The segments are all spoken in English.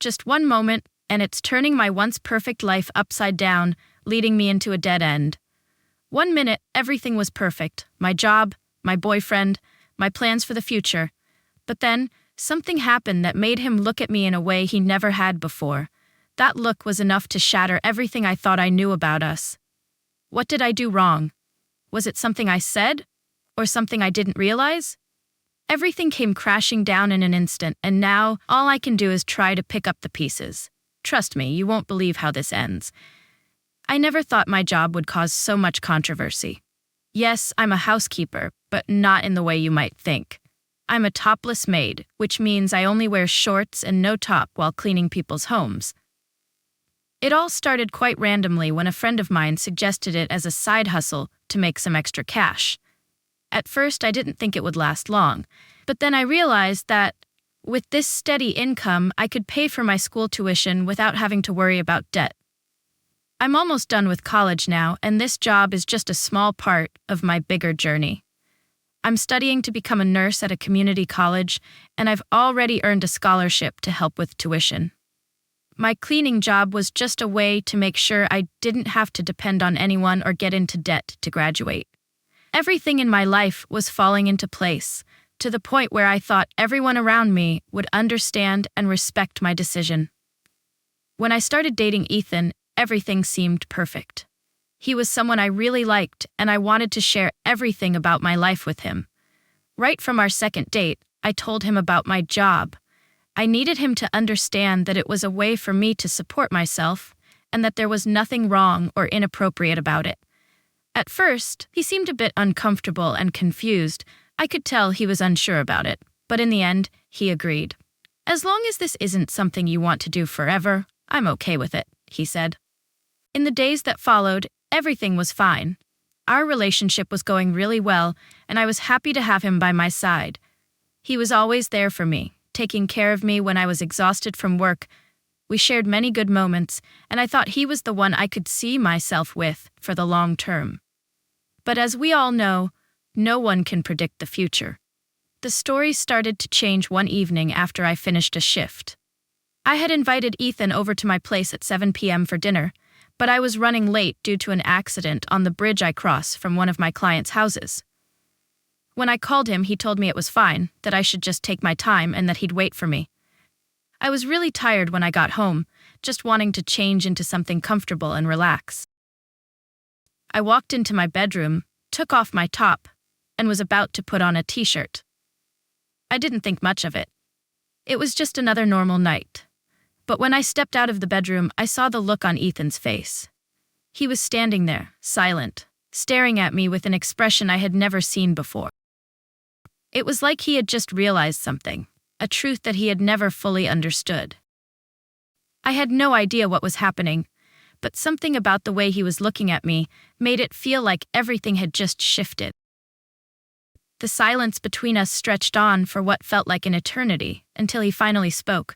Just one moment, and it's turning my once perfect life upside down, leading me into a dead end. 1 minute, everything was perfect. My job, my boyfriend, my plans for the future. But then, something happened that made him look at me in a way he never had before. That look was enough to shatter everything I thought I knew about us. What did I do wrong? Was it something I said? Or something I didn't realize? Everything came crashing down in an instant, and now all I can do is try to pick up the pieces. Trust me, you won't believe how this ends. I never thought my job would cause so much controversy. Yes, I'm a housekeeper, but not in the way you might think. I'm a topless maid, which means I only wear shorts and no top while cleaning people's homes. It all started quite randomly when a friend of mine suggested it as a side hustle to make some extra cash. At first, I didn't think it would last long, but then I realized that with this steady income, I could pay for my school tuition without having to worry about debt. I'm almost done with college now, and this job is just a small part of my bigger journey. I'm studying to become a nurse at a community college, and I've already earned a scholarship to help with tuition. My cleaning job was just a way to make sure I didn't have to depend on anyone or get into debt to graduate. Everything in my life was falling into place, to the point where I thought everyone around me would understand and respect my decision. When I started dating Ethan, everything seemed perfect. He was someone I really liked, and I wanted to share everything about my life with him. Right from our second date, I told him about my job. I needed him to understand that it was a way for me to support myself, and that there was nothing wrong or inappropriate about it. At first, he seemed a bit uncomfortable and confused. I could tell he was unsure about it, but in the end, he agreed. "As long as this isn't something you want to do forever, I'm okay with it," he said. In the days that followed, everything was fine. Our relationship was going really well, and I was happy to have him by my side. He was always there for me, taking care of me when I was exhausted from work. We shared many good moments, and I thought he was the one I could see myself with for the long term. But as we all know, no one can predict the future. The story started to change one evening after I finished a shift. I had invited Ethan over to my place at 7 p.m. for dinner, but I was running late due to an accident on the bridge I cross from one of my clients' houses. When I called him, he told me it was fine, that I should just take my time and that he'd wait for me. I was really tired when I got home, just wanting to change into something comfortable and relax. I walked into my bedroom, took off my top, and was about to put on a t-shirt. I didn't think much of it. It was just another normal night. But when I stepped out of the bedroom, I saw the look on Ethan's face. He was standing there, silent, staring at me with an expression I had never seen before. It was like he had just realized something, a truth that he had never fully understood. I had no idea what was happening, but something about the way he was looking at me made it feel like everything had just shifted. The silence between us stretched on for what felt like an eternity, until he finally spoke.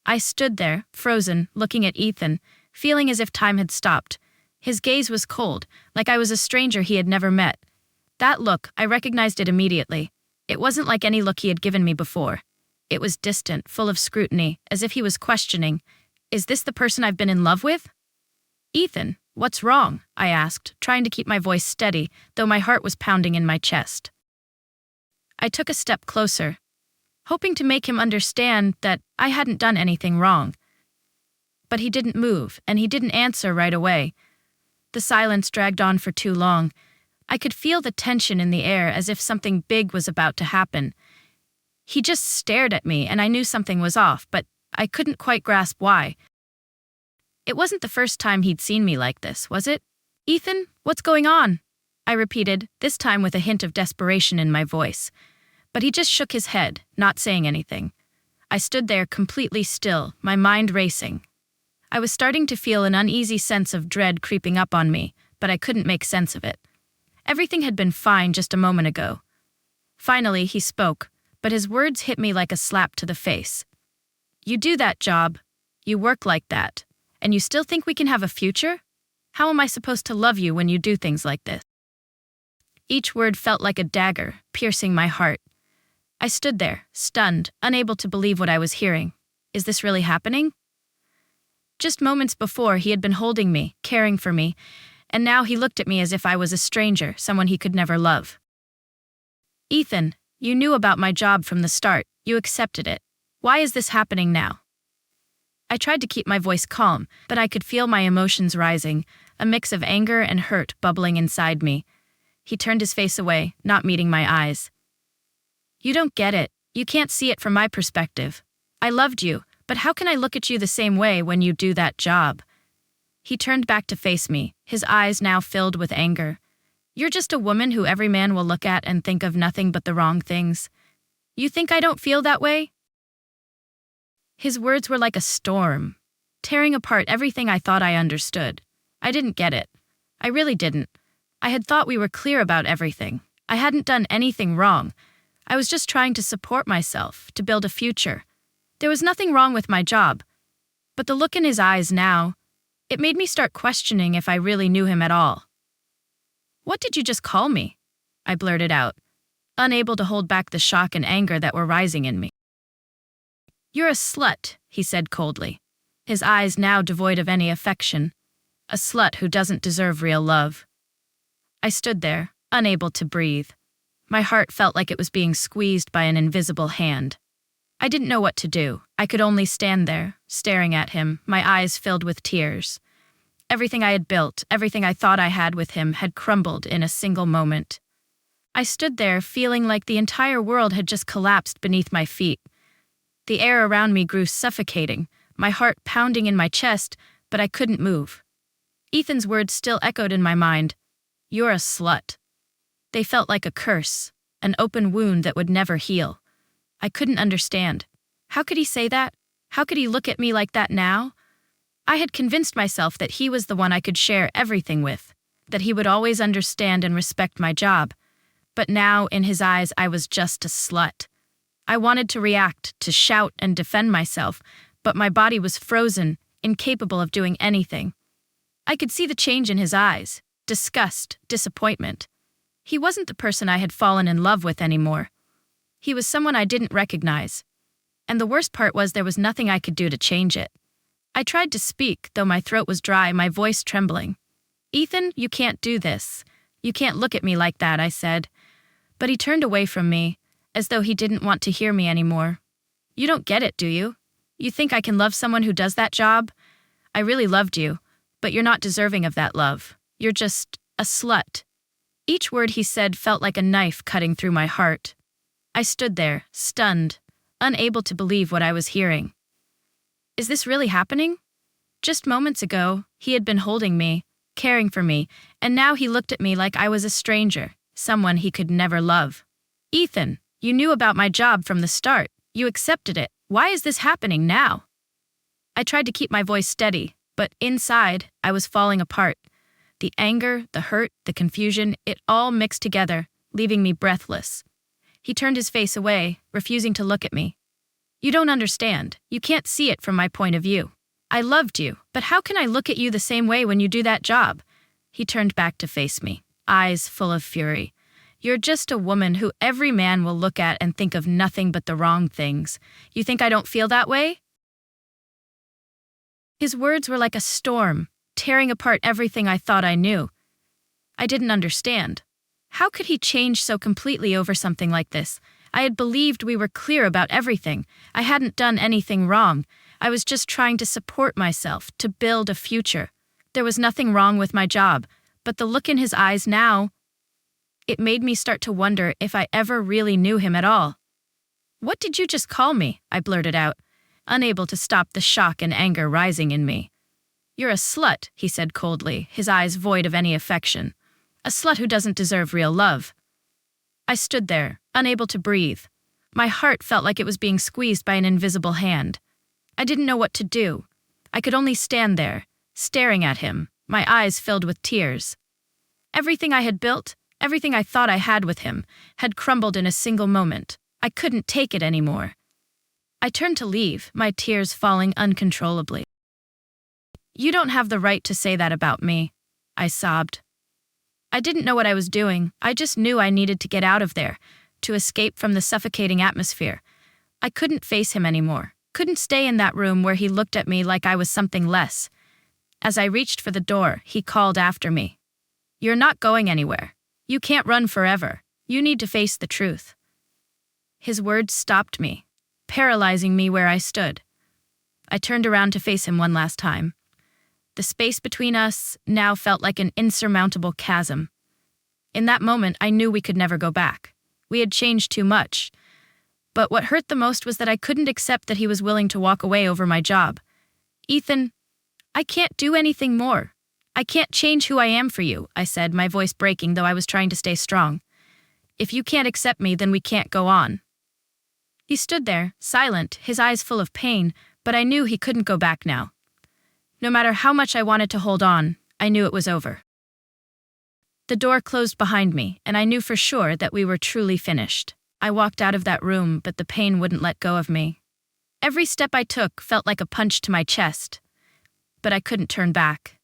I stood there, frozen, looking at Ethan, feeling as if time had stopped. His gaze was cold, like I was a stranger he had never met. That look, I recognized it immediately. It wasn't like any look he had given me before. It was distant, full of scrutiny, as if he was questioning, "Is this the person I've been in love with?" "Ethan, what's wrong?" I asked, trying to keep my voice steady, though my heart was pounding in my chest. I took a step closer, hoping to make him understand that I hadn't done anything wrong. But he didn't move, and he didn't answer right away. The silence dragged on for too long. I could feel the tension in the air as if something big was about to happen. He just stared at me, and I knew something was off, but I couldn't quite grasp why. It wasn't the first time he'd seen me like this, was it? "Ethan, what's going on?" I repeated, this time with a hint of desperation in my voice. But he just shook his head, not saying anything. I stood there completely still, my mind racing. I was starting to feel an uneasy sense of dread creeping up on me, but I couldn't make sense of it. Everything had been fine just a moment ago. Finally, he spoke, but his words hit me like a slap to the face. "You do that job, you work like that, and you still think we can have a future? How am I supposed to love you when you do things like this?" Each word felt like a dagger, piercing my heart. I stood there, stunned, unable to believe what I was hearing. Is this really happening? Just moments before, he had been holding me, caring for me, and now he looked at me as if I was a stranger, someone he could never love. Ethan, you knew about my job from the start. You accepted it. Why is this happening now? I tried to keep my voice calm, but I could feel my emotions rising, a mix of anger and hurt bubbling inside me. He turned his face away, not meeting my eyes. You don't get it. You can't see it from my perspective. I loved you, but how can I look at you the same way when you do that job? He turned back to face me, his eyes now filled with anger. You're just a woman who every man will look at and think of nothing but the wrong things. You think I don't feel that way? His words were like a storm, tearing apart everything I thought I understood. I didn't get it. I really didn't. I had thought we were clear about everything. I hadn't done anything wrong. I was just trying to support myself, to build a future. There was nothing wrong with my job. But the look in his eyes now, it made me start questioning if I really knew him at all. What did you just call me? I blurted out, unable to hold back the shock and anger that were rising in me. You're a slut, he said coldly, his eyes now devoid of any affection. A slut who doesn't deserve real love. I stood there, unable to breathe. My heart felt like it was being squeezed by an invisible hand. I didn't know what to do. I could only stand there, staring at him, my eyes filled with tears. Everything I had built, everything I thought I had with him, had crumbled in a single moment. I stood there, feeling like the entire world had just collapsed beneath my feet. The air around me grew suffocating, my heart pounding in my chest, but I couldn't move. Ethan's words still echoed in my mind. You're a slut. They felt like a curse, an open wound that would never heal. I couldn't understand. How could he say that? How could he look at me like that now? I had convinced myself that he was the one I could share everything with, that he would always understand and respect my job. But now, in his eyes, I was just a slut. I wanted to react, to shout and defend myself, but my body was frozen, incapable of doing anything. I could see the change in his eyes, disgust, disappointment. He wasn't the person I had fallen in love with anymore. He was someone I didn't recognize. And the worst part was there was nothing I could do to change it. I tried to speak, though my throat was dry, my voice trembling. Ethan, you can't do this. You can't look at me like that, I said. But he turned away from me, as though he didn't want to hear me anymore. You don't get it, do you? You think I can love someone who does that job? I really loved you, but you're not deserving of that love. You're just a slut. Each word he said felt like a knife cutting through my heart. I stood there, stunned, unable to believe what I was hearing. Is this really happening? Just moments ago, he had been holding me, caring for me, and now he looked at me like I was a stranger, someone he could never love. Ethan, you knew about my job from the start. You accepted it. Why is this happening now? I tried to keep my voice steady, but inside, I was falling apart. The anger, the hurt, the confusion, it all mixed together, leaving me breathless. He turned his face away, refusing to look at me. You don't understand. You can't see it from my point of view. I loved you, but how can I look at you the same way when you do that job? He turned back to face me, eyes full of fury. You're just a woman who every man will look at and think of nothing but the wrong things. You think I don't feel that way? His words were like a storm, tearing apart everything I thought I knew. I didn't understand. How could he change so completely over something like this? I had believed we were clear about everything. I hadn't done anything wrong. I was just trying to support myself, to build a future. There was nothing wrong with my job, but the look in his eyes now, it made me start to wonder if I ever really knew him at all. What did you just call me? I blurted out, unable to stop the shock and anger rising in me. You're a slut, he said coldly, his eyes void of any affection. A slut who doesn't deserve real love. I stood there, unable to breathe. My heart felt like it was being squeezed by an invisible hand. I didn't know what to do. I could only stand there, staring at him, my eyes filled with tears. Everything I had built, everything I thought I had with him, had crumbled in a single moment. I couldn't take it anymore. I turned to leave, my tears falling uncontrollably. You don't have the right to say that about me, I sobbed. I didn't know what I was doing. I just knew I needed to get out of there, to escape from the suffocating atmosphere. I couldn't face him anymore. Couldn't stay in that room where he looked at me like I was something less. As I reached for the door, he called after me. "You're not going anywhere. You can't run forever. You need to face the truth." His words stopped me, paralyzing me where I stood. I turned around to face him one last time. The space between us now felt like an insurmountable chasm. In that moment, I knew we could never go back. We had changed too much. But what hurt the most was that I couldn't accept that he was willing to walk away over my job. "Ethan, I can't do anything more. I can't change who I am for you," I said, my voice breaking, though I was trying to stay strong. "If you can't accept me, then we can't go on." He stood there, silent, his eyes full of pain, but I knew he couldn't go back now. No matter how much I wanted to hold on, I knew it was over. The door closed behind me, and I knew for sure that we were truly finished. I walked out of that room, but the pain wouldn't let go of me. Every step I took felt like a punch to my chest, but I couldn't turn back.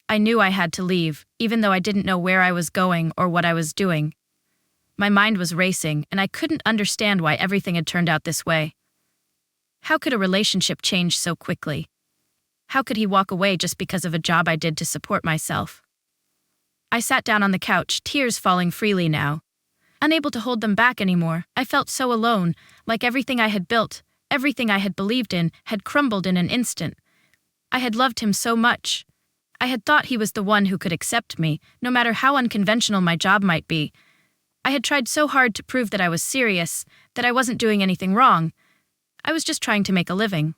I knew I had to leave, even though I didn't know where I was going or what I was doing. My mind was racing, and I couldn't understand why everything had turned out this way. How could a relationship change so quickly? How could he walk away just because of a job I did to support myself? I sat down on the couch, tears falling freely now. Unable to hold them back anymore, I felt so alone, like everything I had built, everything I had believed in, had crumbled in an instant. I had loved him so much. I had thought he was the one who could accept me, no matter how unconventional my job might be. I had tried so hard to prove that I was serious, that I wasn't doing anything wrong. I was just trying to make a living.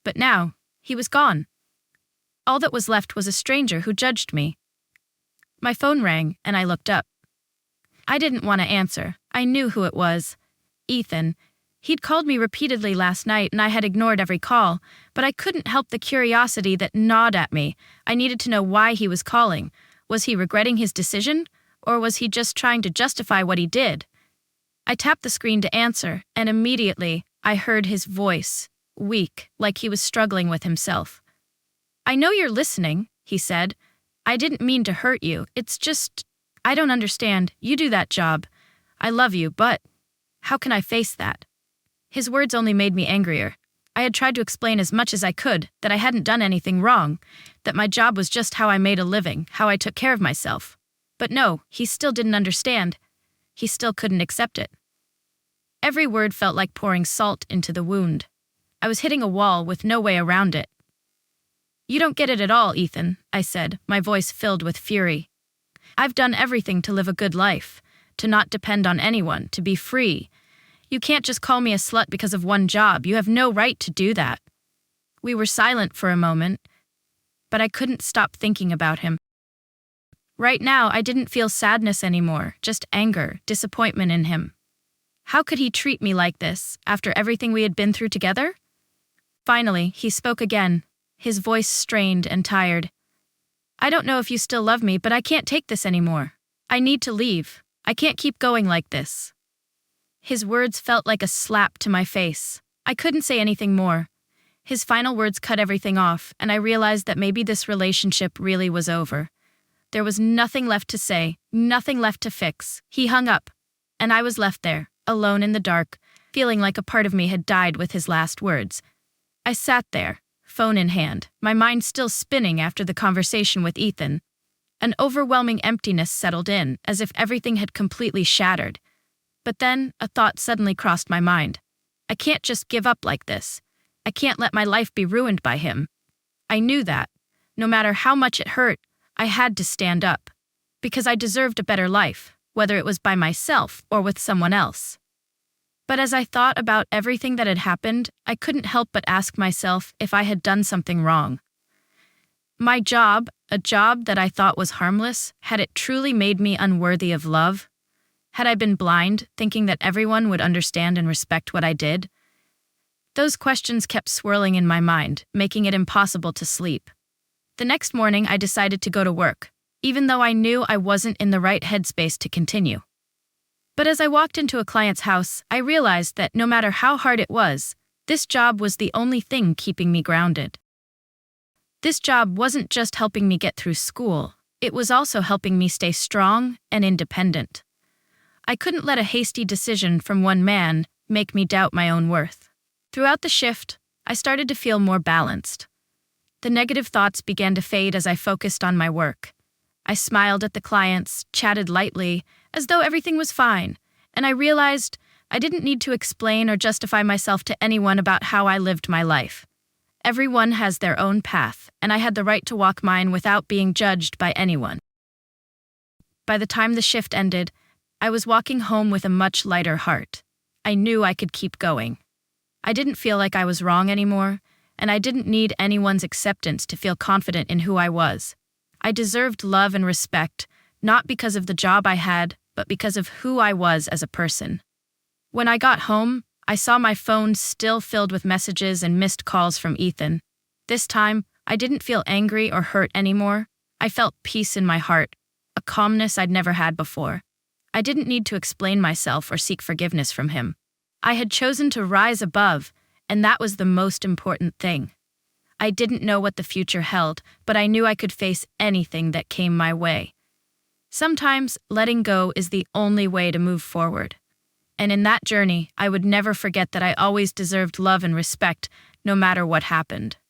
But now, he was gone. All that was left was a stranger who judged me. My phone rang, and I looked up. I didn't want to answer. I knew who it was. Ethan. He'd called me repeatedly last night, and I had ignored every call, but I couldn't help the curiosity that gnawed at me. I needed to know why he was calling. Was he regretting his decision, or was he just trying to justify what he did? I tapped the screen to answer, and immediately I heard his voice, weak, like he was struggling with himself. "I know you're listening," he said. "I didn't mean to hurt you. It's just, I don't understand. You do that job. I love you, but how can I face that?" His words only made me angrier. I had tried to explain as much as I could that I hadn't done anything wrong, that my job was just how I made a living, how I took care of myself. But no, he still didn't understand. He still couldn't accept it. Every word felt like pouring salt into the wound. I was hitting a wall with no way around it. "You don't get it at all, Ethan," I said, my voice filled with fury. "I've done everything to live a good life, to not depend on anyone, to be free. You can't just call me a slut because of one job. You have no right to do that." We were silent for a moment, but I couldn't stop thinking about him. Right now, I didn't feel sadness anymore, just anger, disappointment in him. How could he treat me like this, after everything we had been through together? Finally, he spoke again, his voice strained and tired. "I don't know if you still love me, but I can't take this anymore. I need to leave. I can't keep going like this." His words felt like a slap to my face. I couldn't say anything more. His final words cut everything off, and I realized that maybe this relationship really was over. There was nothing left to say, nothing left to fix. He hung up, and I was left there, alone in the dark, feeling like a part of me had died with his last words. I sat there, phone in hand, my mind still spinning after the conversation with Ethan. An overwhelming emptiness settled in, as if everything had completely shattered. But then, a thought suddenly crossed my mind. I can't just give up like this. I can't let my life be ruined by him. I knew that. No matter how much it hurt, I had to stand up. Because I deserved a better life, whether it was by myself or with someone else. But as I thought about everything that had happened, I couldn't help but ask myself if I had done something wrong. My job, a job that I thought was harmless, had it truly made me unworthy of love? Had I been blind, thinking that everyone would understand and respect what I did? Those questions kept swirling in my mind, making it impossible to sleep. The next morning, I decided to go to work, even though I knew I wasn't in the right headspace to continue. But as I walked into a client's house, I realized that no matter how hard it was, this job was the only thing keeping me grounded. This job wasn't just helping me get through school, it was also helping me stay strong and independent. I couldn't let a hasty decision from one man make me doubt my own worth. Throughout the shift, I started to feel more balanced. The negative thoughts began to fade as I focused on my work. I smiled at the clients, chatted lightly, as though everything was fine, and I realized I didn't need to explain or justify myself to anyone about how I lived my life. Everyone has their own path, and I had the right to walk mine without being judged by anyone. By the time the shift ended, I was walking home with a much lighter heart. I knew I could keep going. I didn't feel like I was wrong anymore, and I didn't need anyone's acceptance to feel confident in who I was. I deserved love and respect, not because of the job I had, but because of who I was as a person. When I got home, I saw my phone still filled with messages and missed calls from Ethan. This time, I didn't feel angry or hurt anymore. I felt peace in my heart, a calmness I'd never had before. I didn't need to explain myself or seek forgiveness from him. I had chosen to rise above, and that was the most important thing. I didn't know what the future held, but I knew I could face anything that came my way. Sometimes, letting go is the only way to move forward. And in that journey, I would never forget that I always deserved love and respect, no matter what happened.